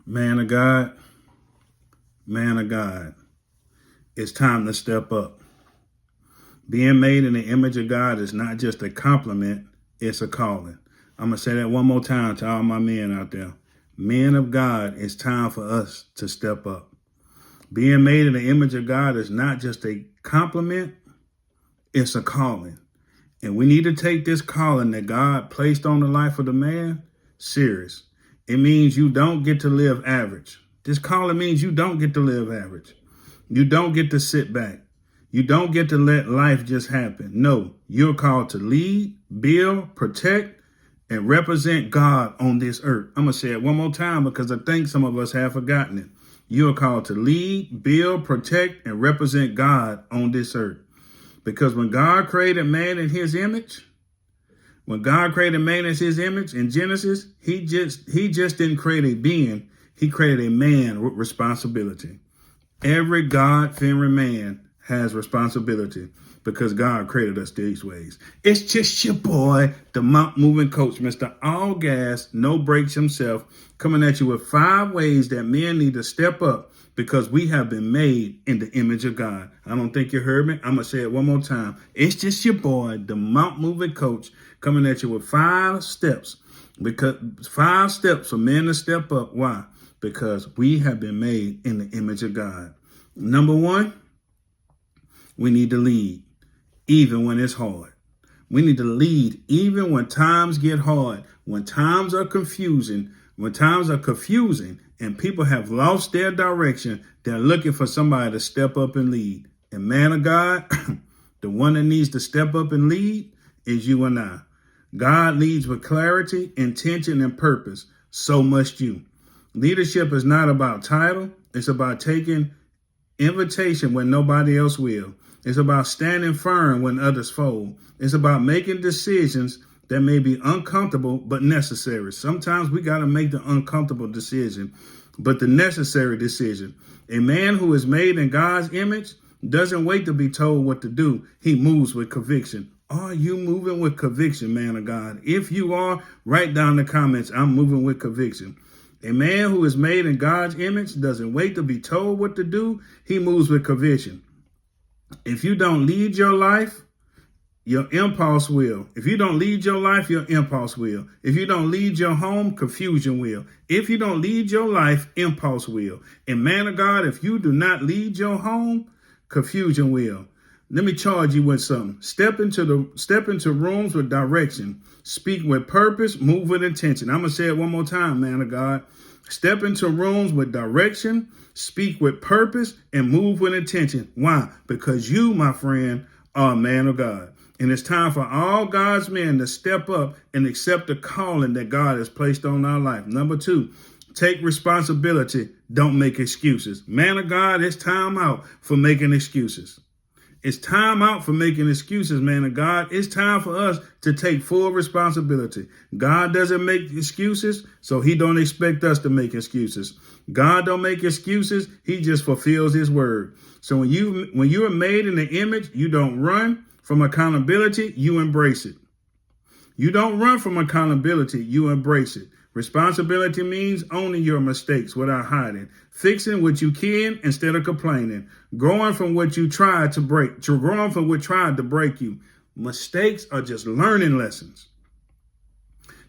Man of God, it's time to step up. Being made in the image of God is not just a compliment, it's a calling. I'm going to say that one more time to all my men out there. Men of God, it's time for us to step up. Being made in the image of God is not just a compliment, it's a calling. And we need to take this calling that God placed on the life of the man serious. It means you don't get to live average. This calling means you don't get to live average. You don't get to sit back. You don't get to let life just happen. No, you're called to lead, build, protect, and represent God on this earth. I'm going to say it one more time because I think some of us have forgotten it. You're called to lead, build, protect, and represent God on this earth. Because when God created man in his image, in Genesis, he just didn't create a being. He created a man with responsibility. Every God-fearing man has responsibility because God created us these ways. It's just your boy, the Mount Moving Coach, Mr. All Gas, No Brakes himself, coming at you with 5 ways that men need to step up because we have been made in the image of God. I don't think you heard me. I'm going to say it one more time. It's just your boy, the Mount Moving Coach, coming at you with 5 steps. Because 5 steps for men to step up. Why? Because we have been made in the image of God. Number 1, we need to lead, even when it's hard. We need to lead even when times get hard, when times are confusing and people have lost their direction. They're looking for somebody to step up and lead. And man of God, the one that needs to step up and lead is you and I. God leads with clarity, intention, and purpose. So must you. Leadership is not about title. It's about taking invitation when nobody else will. It's about standing firm when others fold. It's about making decisions that may be uncomfortable but necessary. Sometimes we got to make the uncomfortable decision, but the necessary decision. A man who is made in God's image doesn't wait to be told what to do. He moves with conviction. Are you moving with conviction, man of God? If you are, write down in the comments, I'm moving with conviction. A man who is made in God's image doesn't wait to be told what to do. He moves with conviction. If you don't lead your life, your impulse will. If you don't lead your life, your impulse will. If you don't lead your home, confusion will. If you don't lead your life, impulse will. And man of God, if you do not lead your home, confusion will. Let me charge you with something. Step into rooms with direction. Speak with purpose, move with intention. I'm going to say it one more time, man of God. Step into rooms with direction, speak with purpose, and move with intention. Why? Because you, my friend, are a man of God. And it's time for all God's men to step up and accept the calling that God has placed on our life. Number 2, take responsibility. Don't make excuses. Man of God, it's time out for making excuses. It's time out for making excuses, man of God. It's time for us to take full responsibility. God doesn't make excuses, so he don't expect us to make excuses. God don't make excuses. He just fulfills his word. So when you are made in the image, you don't run from accountability, you embrace it. You don't run from accountability, you embrace it. Responsibility means owning your mistakes without hiding, fixing what you can instead of complaining, growing from what you tried to break, growing from what tried to break you. Mistakes are just learning lessons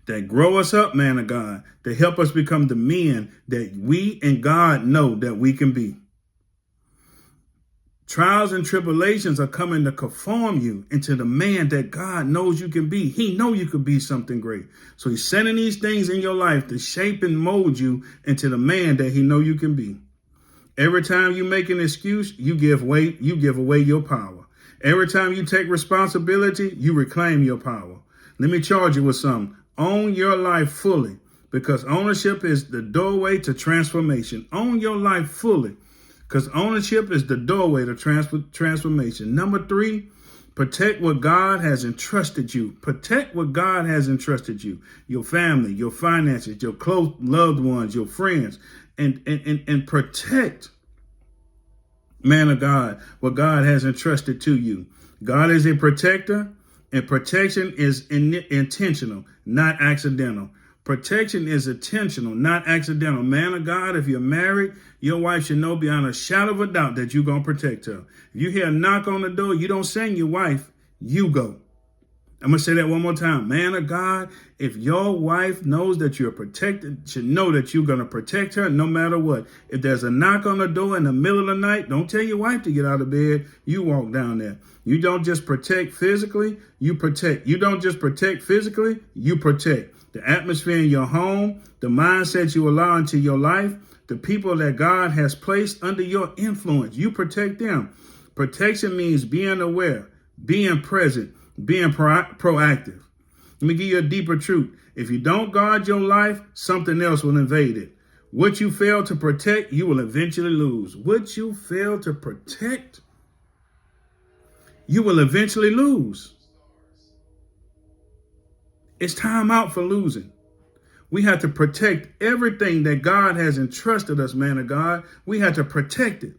that grow us up, man of God, to help us become the men that we and God know that we can be. Trials and tribulations are coming to conform you into the man that God knows you can be. He knows you could be something great. So he's sending these things in your life to shape and mold you into the man that he knows you can be. Every time you make an excuse, you give away your power. Every time you take responsibility, you reclaim your power. Let me charge you with something. Own your life fully, because ownership is the doorway to transformation. Own your life fully, because ownership is the doorway to transformation. Number 3, protect what God has entrusted you. Protect what God has entrusted you. Your family, your finances, your close loved ones, your friends. And protect, man of God, what God has entrusted to you. God is a protector, and protection is intentional, not accidental. Protection is intentional, not accidental. Man of God, if you're married, your wife should know beyond a shadow of a doubt that you're going to protect her. If you hear a knock on the door, you don't send your wife, you go. I'm going to say that one more time. Man of God, if your wife knows that you're protected, should know that you're going to protect her no matter what. If there's a knock on the door in the middle of the night, don't tell your wife to get out of bed. You walk down there. You don't just protect physically, you protect. You don't just protect physically, you protect. The atmosphere in your home, the mindset you allow into your life, the people that God has placed under your influence, you protect them. Protection means being aware, being present, being proactive. Let me give you a deeper truth. If you don't guard your life, something else will invade it. What you fail to protect, you will eventually lose. What you fail to protect, you will eventually lose. It's time out for losing. We have to protect everything that God has entrusted us, man of God. We have to protect it.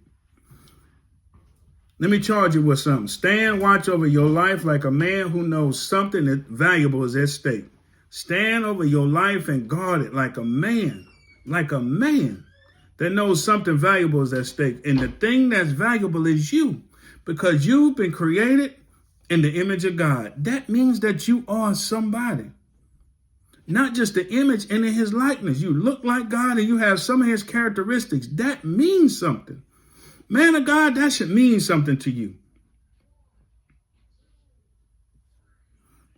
Let me charge you with something. Stand watch over your life like a man who knows something that valuable is at stake. Stand over your life and guard it like a man that knows something valuable is at stake. And the thing that's valuable is you, because you've been created in the image of God. That means that you are somebody. Not just the image and in his likeness. You look like God and you have some of his characteristics. That means something. Man of God, that should mean something to you.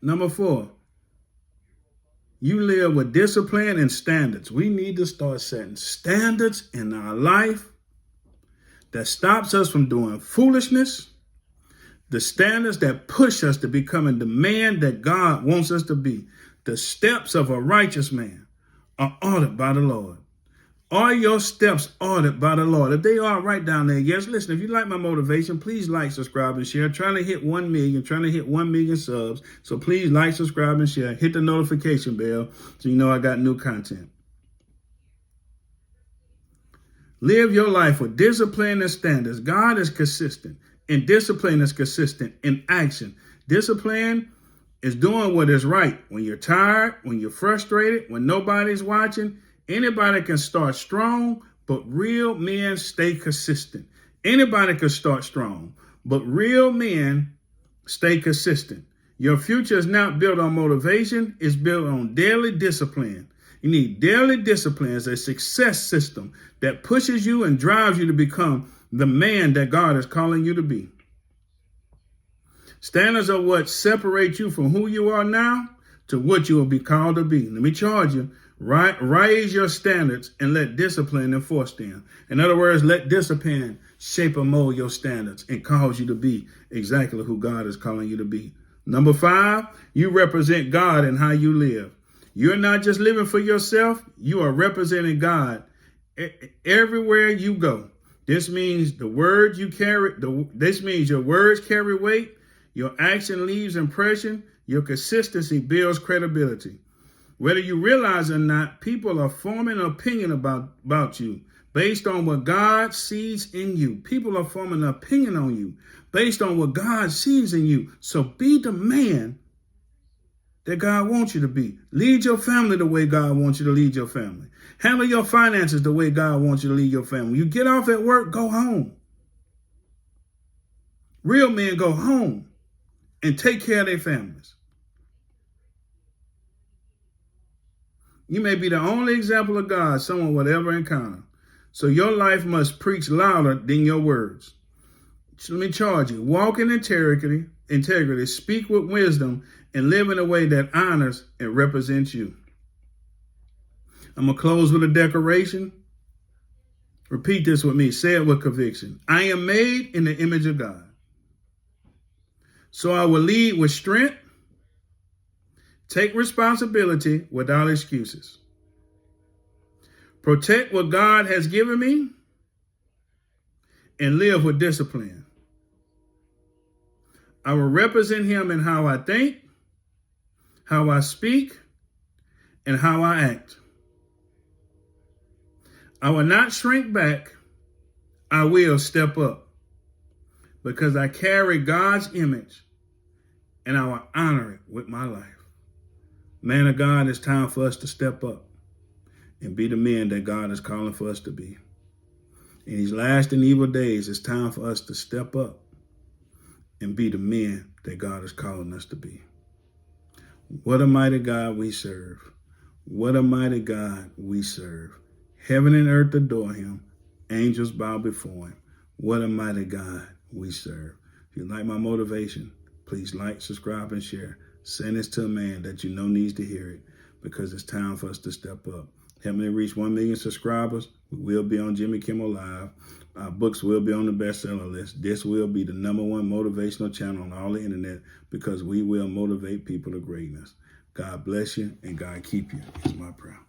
Number 4, you live with discipline and standards. We need to start setting standards in our life that stops us from doing foolishness. The standards that push us to becoming the man that God wants us to be. The steps of a righteous man are ordered by the Lord. Are your steps ordered by the Lord? If they are, right down there, yes. Listen, if you like my motivation, please like, subscribe, and share. Trying to hit 1 million subs. So please like, subscribe, and share. Hit the notification bell so you know I got new content. Live your life with discipline and standards. God is consistent, and discipline is consistent in action. Discipline is doing what is right. When you're tired, when you're frustrated, when nobody's watching, anybody can start strong, but real men stay consistent. Anybody can start strong, but real men stay consistent. Your future is not built on motivation. It's built on daily discipline. You need daily discipline as a success system that pushes you and drives you to become the man that God is calling you to be. Standards are what separate you from who you are now to what you will be called to be. Let me charge you. Raise your standards and let discipline enforce them. In other words, let discipline shape and mold your standards and cause you to be exactly who God is calling you to be. Number 5, you represent God in how you live. You're not just living for yourself. You are representing God everywhere you go. This means the words you carry. This means your words carry weight. Your action leaves impression. Your consistency builds credibility. Whether you realize or not, people are forming an opinion about you based on what God sees in you. People are forming an opinion on you based on what God sees in you. So be the man that God wants you to be. Lead your family the way God wants you to lead your family. Handle your finances the way God wants you to lead your family. You get off at work, go home. Real men go home and take care of their families. You may be the only example of God someone will ever encounter. So your life must preach louder than your words. So let me charge you. Walk in integrity, speak with wisdom, and live in a way that honors and represents you. I'm going to close with a declaration. Repeat this with me. Say it with conviction. I am made in the image of God. So I will lead with strength. Take responsibility without excuses. Protect what God has given me and live with discipline. I will represent him in how I think, how I speak, and how I act. I will not shrink back. I will step up because I carry God's image and I will honor it with my life. Man of God, it's time for us to step up and be the men that God is calling for us to be. In these last and evil days, it's time for us to step up and be the men that God is calling us to be. What a mighty God we serve. What a mighty God we serve. Heaven and earth adore him. Angels bow before him. What a mighty God we serve. If you like my motivation, please like, subscribe, and share. Send this to a man that you know needs to hear it, because it's time for us to step up. Help me reach 1 million subscribers. We will be on Jimmy Kimmel Live. Our books will be on the bestseller list. This will be the #1 motivational channel on all the internet, because we will motivate people to greatness. God bless you and God keep you is my prayer.